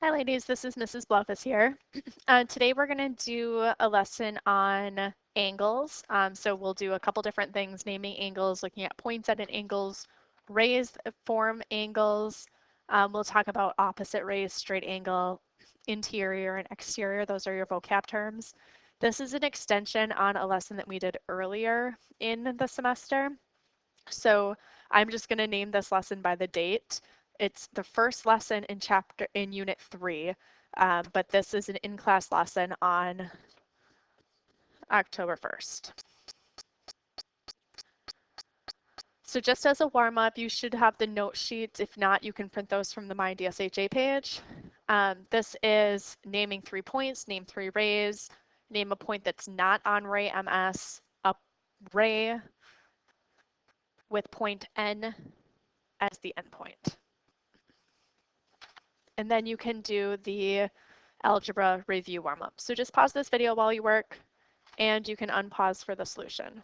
Hi ladies, this is Mrs. Blaufuss here. Today we're going to do a lesson on angles. So we'll do a couple different things, naming angles, looking at points at an angles, raised form angles. We'll talk about opposite raised, straight angle, interior and exterior. Those are your vocab terms. This is an extension on a lesson that we did earlier in the semester. So I'm just going to name this lesson by the date. It's the first lesson in Unit 3, but this is an in-class lesson on October 1st. So just as a warm-up, you should have the note sheets. If not, you can print those from the My DSHA page. This is naming 3 points, name 3 rays, name a point that's not on ray MS, a ray with point N as the endpoint. And then you can do the algebra review warm-up. So just pause this video while you work, and you can unpause for the solution.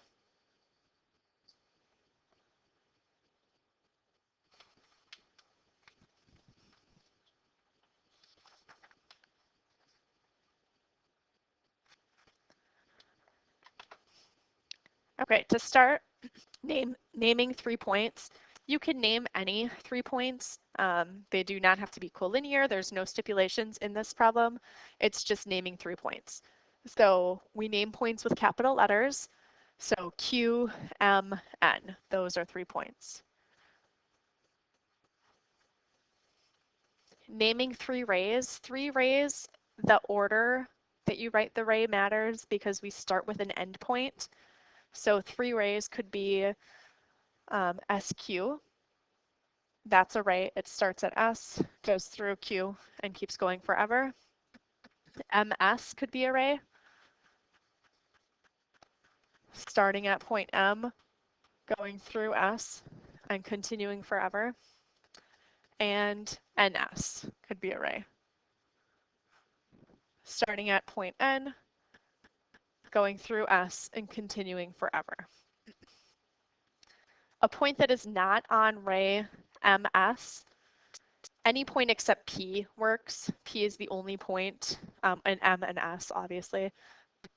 Okay, to start naming 3 points, you can name any 3 points. They do not have to be collinear. There's no stipulations in this problem. It's just naming 3 points. So we name points with capital letters. So Q, M, N. Those are 3 points. Naming 3 rays. 3 rays, the order that you write the ray matters because we start with an endpoint. So 3 rays could be SQ. That's a ray. It starts at S, goes through Q, and keeps going forever. MS could be a ray, starting at point M, going through S, and continuing forever. And NS could be a ray, starting at point N, going through S, and continuing forever. A point that is not on ray MS, any point except P works. P is the only point, and M and S obviously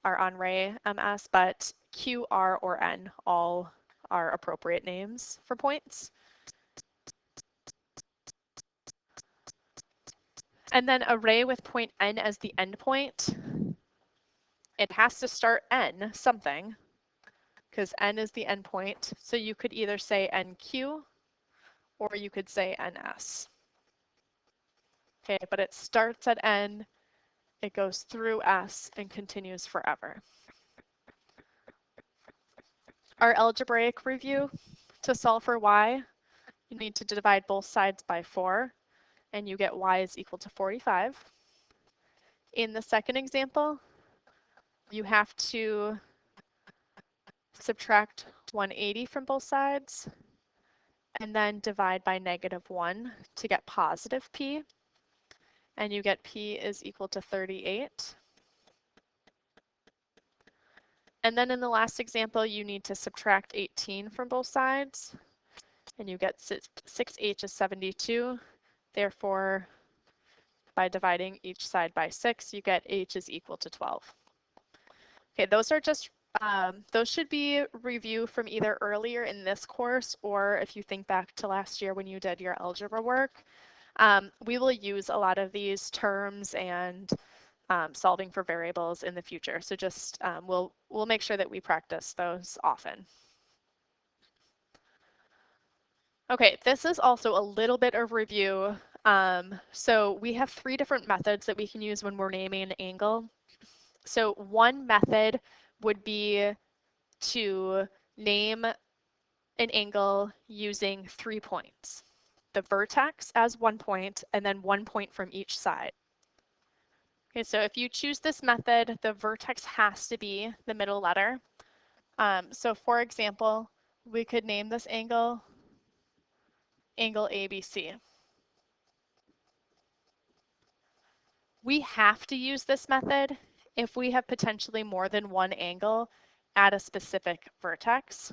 are on ray MS, but Q, R, or N all are appropriate names for points. And then a ray with point N as the endpoint, it has to start N something, because N is the endpoint. So you could either say NQ or you could say NS. Okay, but it starts at N, it goes through S, and continues forever. Our algebraic review, to solve for y, you need to divide both sides by 4, and you get y is equal to 45. In the second example, you have to subtract 180 from both sides, and then divide by -1 to get positive p, and you get p is equal to 38. And then in the last example, you need to subtract 18 from both sides, and you get 6h is 72. Therefore, by dividing each side by 6, you get h is equal to 12. Okay, those are just, those should be review from either earlier in this course or if you think back to last year when you did your algebra work. We will use a lot of these terms and solving for variables in the future. So just we'll make sure that we practice those often. Okay, this is also a little bit of review. So we have 3 different methods that we can use when we're naming an angle. So one method would be to name an angle using 3 points. The vertex as 1 point and then 1 point from each side. Okay, so if you choose this method, the vertex has to be the middle letter. So for example, we could name this angle ABC. We have to use this method if we have potentially more than one angle at a specific vertex.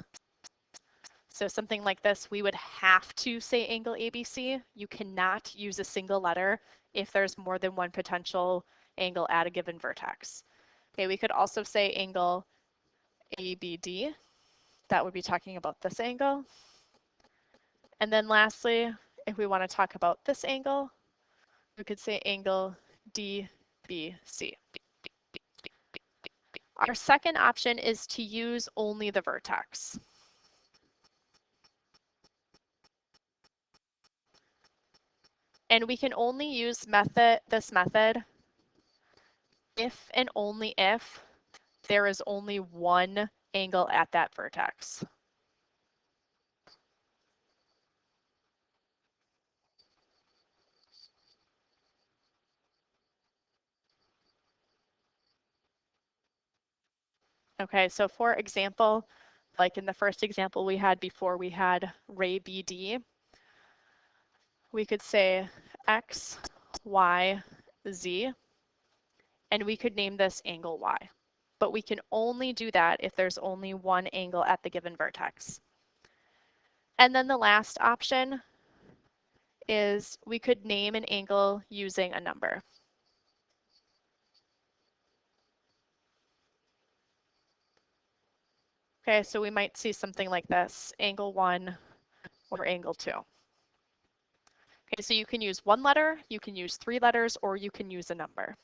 So something like this, we would have to say angle ABC. You cannot use a single letter if there's more than one potential angle at a given vertex. Okay, we could also say angle ABD. That would be talking about this angle. And then lastly, if we want to talk about this angle, we could say angle DBC. Our second option is to use only the vertex. And we can only use this method if and only if there is only one angle at that vertex. Okay, so for example, like in the first example we had before we had ray BD, we could say X, Y, Z, and we could name this angle Y. But we can only do that if there's only one angle at the given vertex. And then the last option is we could name an angle using a number. Okay, so we might see something like this, angle 1 or angle 2. Okay, so you can use one letter, you can use 3 letters, or you can use a number.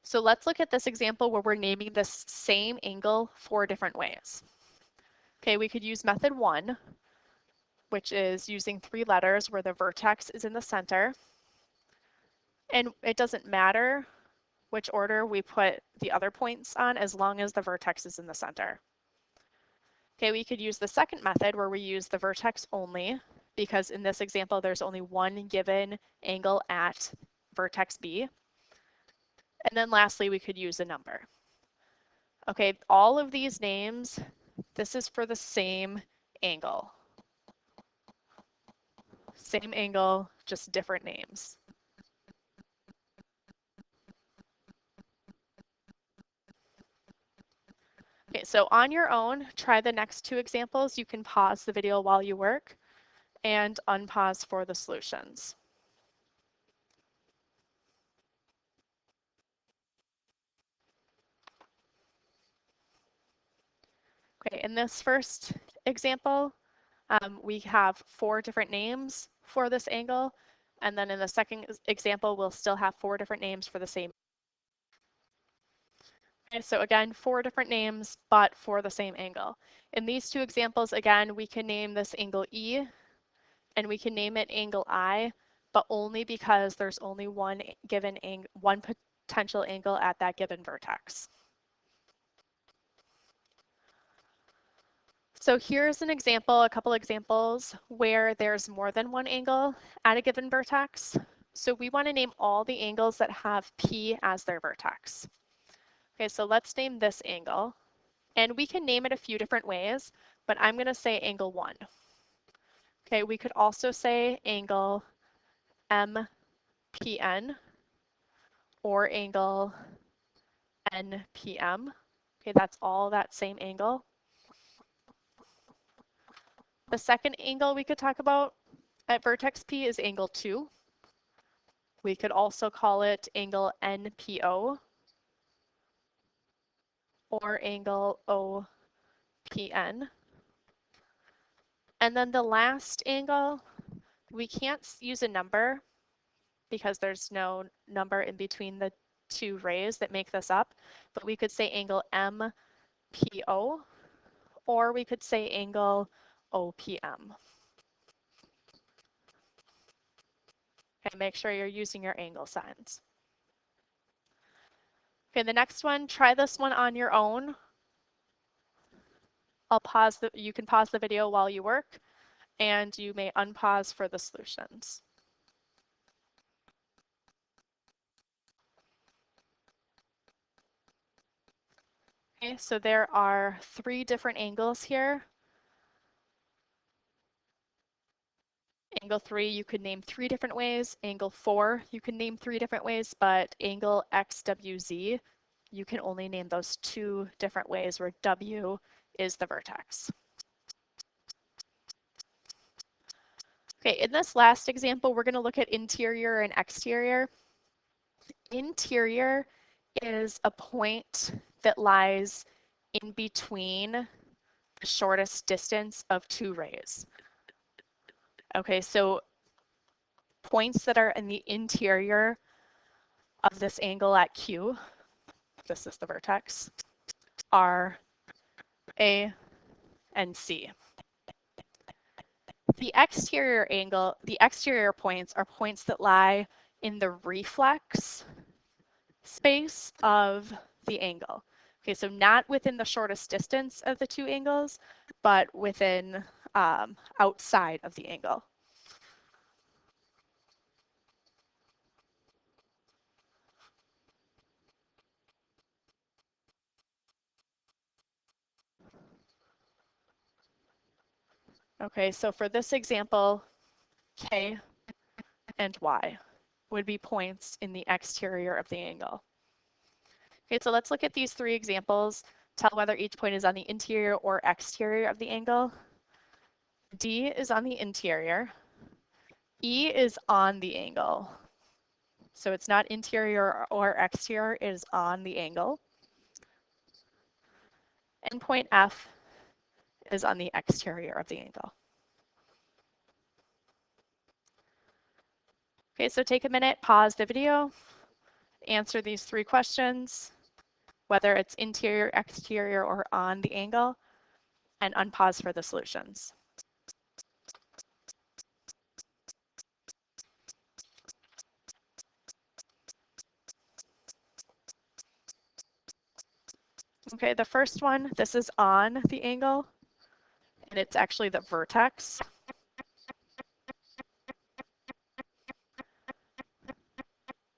So let's look at this example where we're naming this same angle 4 different ways. Okay, we could use method 1, which is using 3 letters where the vertex is in the center. And it doesn't matter which order we put the other points on as long as the vertex is in the center. Okay, we could use the second method where we use the vertex only, because in this example there's only one given angle at vertex B. And then lastly, we could use a number. Okay, all of these names, this is for the same angle. Same angle, just different names. Okay, so on your own, try the next 2 examples. You can pause the video while you work and unpause for the solutions. Okay, in this first example, we have 4 different names for this angle, and then in the second example, we'll still have 4 different names for the same. Okay, so again, 4 different names, but for the same angle. In these 2 examples, again, we can name this angle E, and we can name it angle I, but only because there's only one potential angle at that given vertex. So here's an example, a couple examples where there's more than one angle at a given vertex. So we want to name all the angles that have P as their vertex. Okay, so let's name this angle. And we can name it a few different ways, but I'm going to say angle 1. Okay, we could also say angle MPN or angle NPM. Okay, that's all that same angle. The second angle we could talk about at vertex P is angle 2. We could also call it angle NPO or angle OPN. And then the last angle, we can't use a number because there's no number in between the 2 rays that make this up, but we could say angle MPO or we could say angle OPM. Okay, make sure you're using your angle signs. Okay, the next one, try this one on your own. You can pause the video while you work, and you may unpause for the solutions. Okay, so there are 3 different angles here. Angle 3 you could name 3 different ways. Angle 4 you can name 3 different ways, but angle XWZ you can only name those two different ways where W is the vertex. Okay, in this last example, we're going to look at interior and exterior. Interior is a point that lies in between the shortest distance of two rays. Okay, so points that are in the interior of this angle at Q, this is the vertex, are A and C. The exterior points are points that lie in the reflex space of the angle. Okay, so not within the shortest distance of the two angles, but within outside of the angle. Okay, so for this example, K and Y would be points in the exterior of the angle. Okay, so let's look at these three examples, tell whether each point is on the interior or exterior of the angle. D is on the interior. E is on the angle. So it's not interior or exterior, it is on the angle. And point F is on the exterior of the angle. Okay, so take a minute, pause the video, answer these three questions, whether it's interior, exterior, or on the angle, and unpause for the solutions. Okay, the first one, this is on the angle, and it's actually the vertex.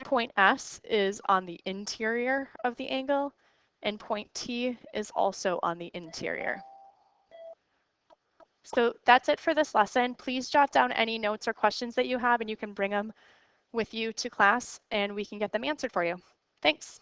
Point S is on the interior of the angle, and point T is also on the interior. So that's it for this lesson. Please jot down any notes or questions that you have, and you can bring them with you to class, and we can get them answered for you. Thanks.